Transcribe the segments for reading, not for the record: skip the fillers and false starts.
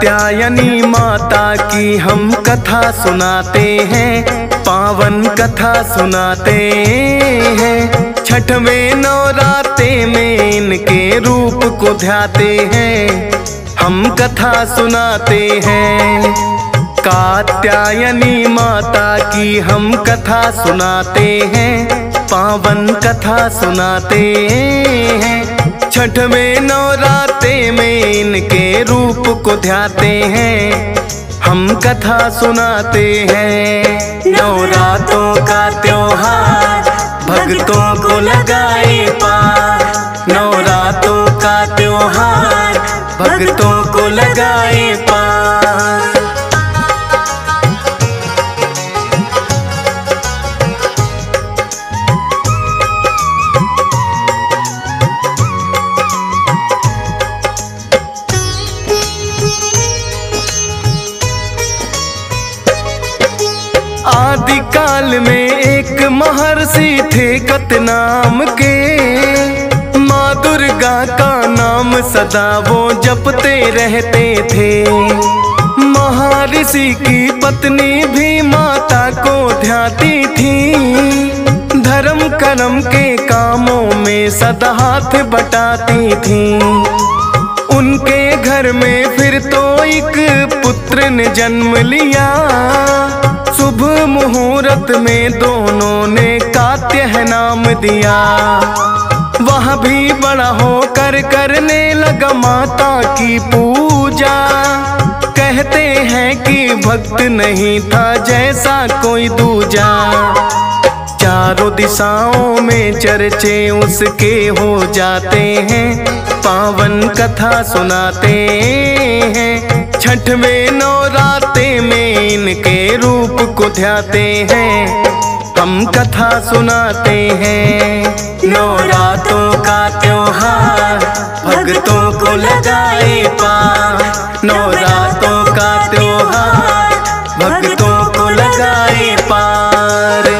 कात्यायनी माता की हम कथा सुनाते हैं, पावन कथा सुनाते हैं। छठवें नवरात्रे में इनके रूप को ध्याते हैं, हम कथा सुनाते हैं। कात्यायनी माता की हम कथा सुनाते हैं, पावन कथा सुनाते हैं। छठवें नवरात्रे में इनके रूप को ध्याते हैं, हम कथा सुनाते हैं। नवरात्रों का त्योहार भक्तों को लगाए पार, नवरात्रों का त्योहार भक्तों को लगाए पार। आदि काल में एक महर्षि थे कत नाम के, माँ दुर्गा का नाम सदा वो जपते रहते थे। महर्षि की पत्नी भी माता को ध्याती थी, धर्म कर्म के कामों में सदा हाथ बटाती थी। उनके घर में फिर तो एक पुत्र ने जन्म लिया, शुभ मुहूर्त में दोनों ने कात्याय नाम दिया। वह भी बड़ा होकर करने लगा माता की पूजा, कहते हैं कि भक्त नहीं था जैसा कोई दूजा। चारों दिशाओं में चर्चे उसके हो जाते हैं, पावन कथा सुनाते हैं। छठवें नवरात्रे में इनके रूप को ध्याते हैं, हम कथा सुनाते हैं। नवरात्रों का त्योहार भक्तों को लगाए पार, नवरात्रों का त्योहार भक्तों को लगाए पार।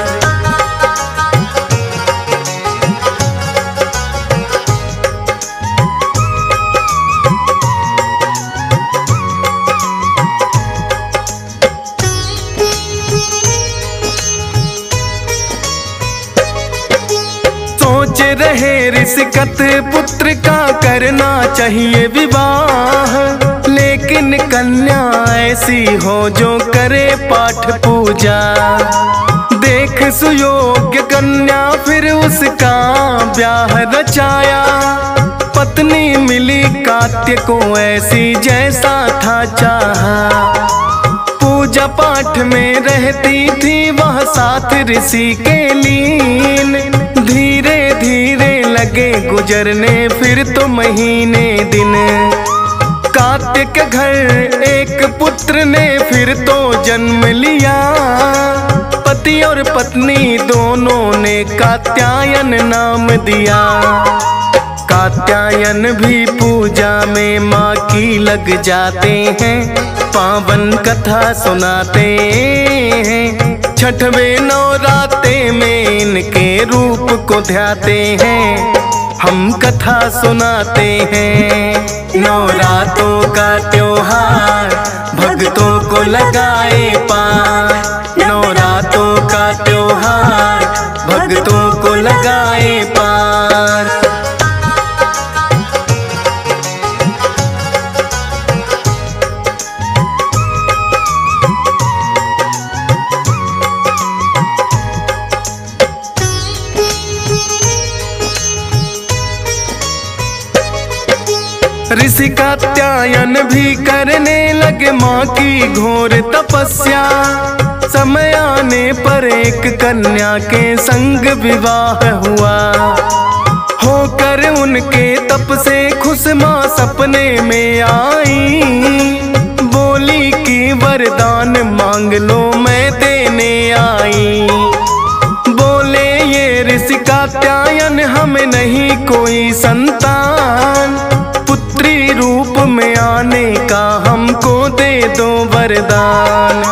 सोच रहे ऋषिकत पुत्र का करना चाहिए विवाह, लेकिन कन्या ऐसी हो जो करे पाठ पूजा। देख सुयोग्य कन्या फिर उसका ब्याह रचाया, पत्नी मिली कात्य को ऐसी जैसा था चाहा। पूजा पाठ में रहती थी वह साथ ऋषि के लीन, धीरे धीरे लगे गुजरने फिर तो महीने दिन। कात्य के घर एक पुत्र ने फिर तो जन्म लिया, पति और पत्नी दोनों ने कात्यायन नाम दिया। कात्यायन भी पूजा में माँ की लग जाते हैं, पावन कथा सुनाते हैं। छठवें नवरात्रे में इनके रूप को ध्याते हैं, हम कथा सुनाते हैं। नवरात्रों का त्योहार भक्तों को लगाए पार, नवरात्रों का त्योहार भक्तों को लगाए पार। ऋषि कात्यायन भी करने लगे माँ की घोर तपस्या। समय आने पर एक कन्या के संग विवाह हुआ, होकर उनके तप से खुश माँ सपने में आई। बोली कि वरदान मांग लो मैं देने आई। बोले ये ऋषि कात्यायन हमें नहीं कोई संतान, पुत्री रूप में आने का हमको दे दो वरदान।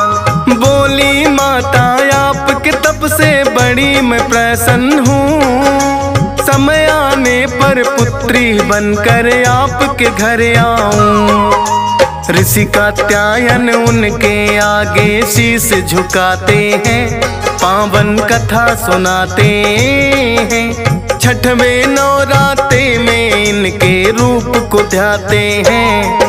बोली माता आपके तप से बड़ी मैं प्रसन्न हूँ, समय आने पर पुत्री बनकर आपके घर आऊं। ऋषि कात्यायन उनके आगे शीश झुकाते हैं, पावन कथा सुनाते हैं। छठवें नवरात्रे में इनके रूप को ध्याते हैं,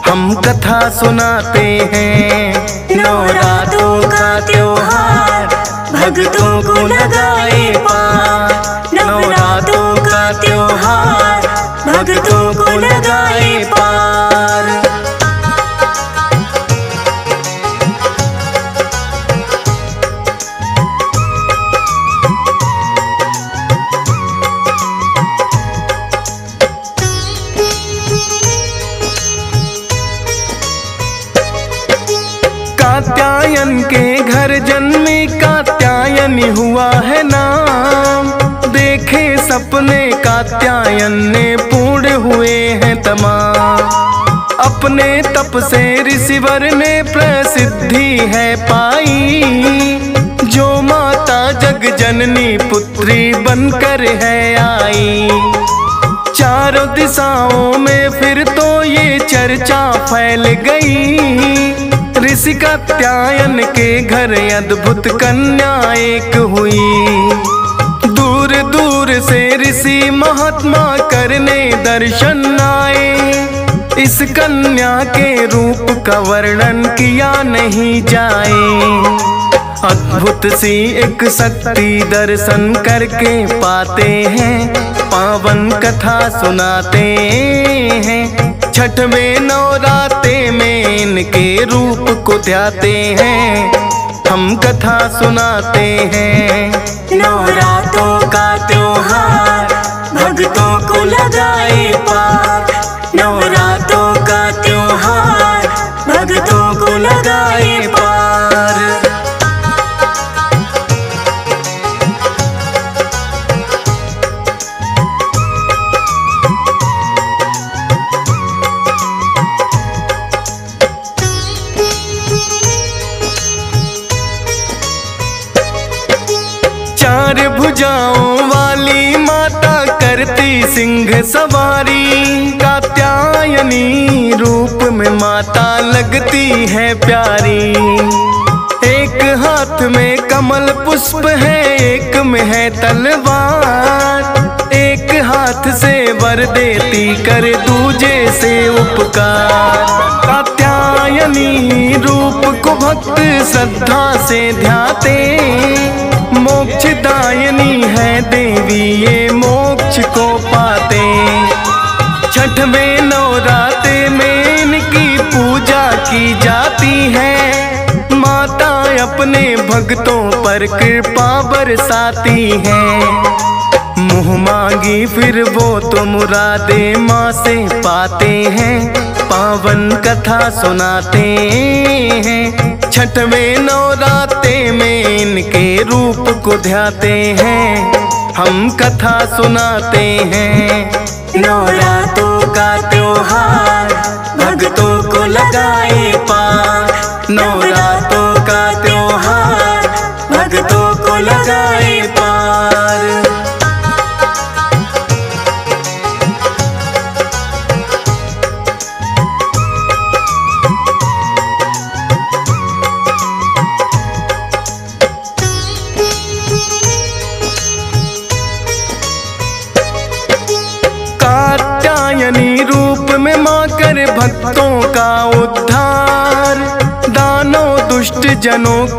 हम कथा सुनाते हैं। नवरात्रों का त्योहार भक्तों को लगाए पार, नवरात्रों का त्योहार भक्तों को लगाए पार। कात्यायन के घर जन्मी कात्यायनी हुआ है नाम, देखे सपने कात्यायन ने पूर्ण हुए हैं तमाम। अपने तप से ऋषिवर ने प्रसिद्धि है पाई, जो माता जग जननी पुत्री बनकर है आई। चारों दिशाओं में फिर तो ये चर्चा फैल गई, ऋषि कात्यायन के घर अद्भुत कन्या एक हुई। दूर दूर से ऋषि महात्मा करने दर्शन आए, इस कन्या के रूप का वर्णन किया नहीं जाए। अद्भुत सी एक शक्ति दर्शन करके पाते हैं, पावन कथा सुनाते हैं। छठवें नवरात्रे में इनके रूप को ध्याते हैं, हम कथा सुनाते हैं। नवरात्रों का त्योहार भक्तों को लगाए पार, नवरात्रों का त्योहार भक्तों को लगाए पार। चार भुजाओं वाली माता करती सिंह सवारी, कात्यायनी रूप में माता लगती है प्यारी। एक हाथ में कमल पुष्प है, एक में है तलवार, एक हाथ से वर देती कर दूजे से उपकार। कात्यायनी रूप को भक्त श्रद्धा से ध्याते, मोक्षदायिनी है देवी ये मोक्ष को पाते। छठवें नवरात्रे में इनकी पूजा की जाती है, माता अपने भक्तों पर कृपा बरसाती है। मुँह मांगी फिर वो तो मुरादे माँ से पाते हैं, पावन कथा सुनाते हैं। छठवें नवरात्रे में इनके रूप को ध्याते हैं, हम कथा सुनाते हैं। नवरात्रों का त्योहार भक्तों को लगाए पार, नवरात्रों का त्योहार भक्तों को लगाए पार। कात्यायनी रूप में माँ कर भक्तों का उद्धार, दानों दुष्ट जनों का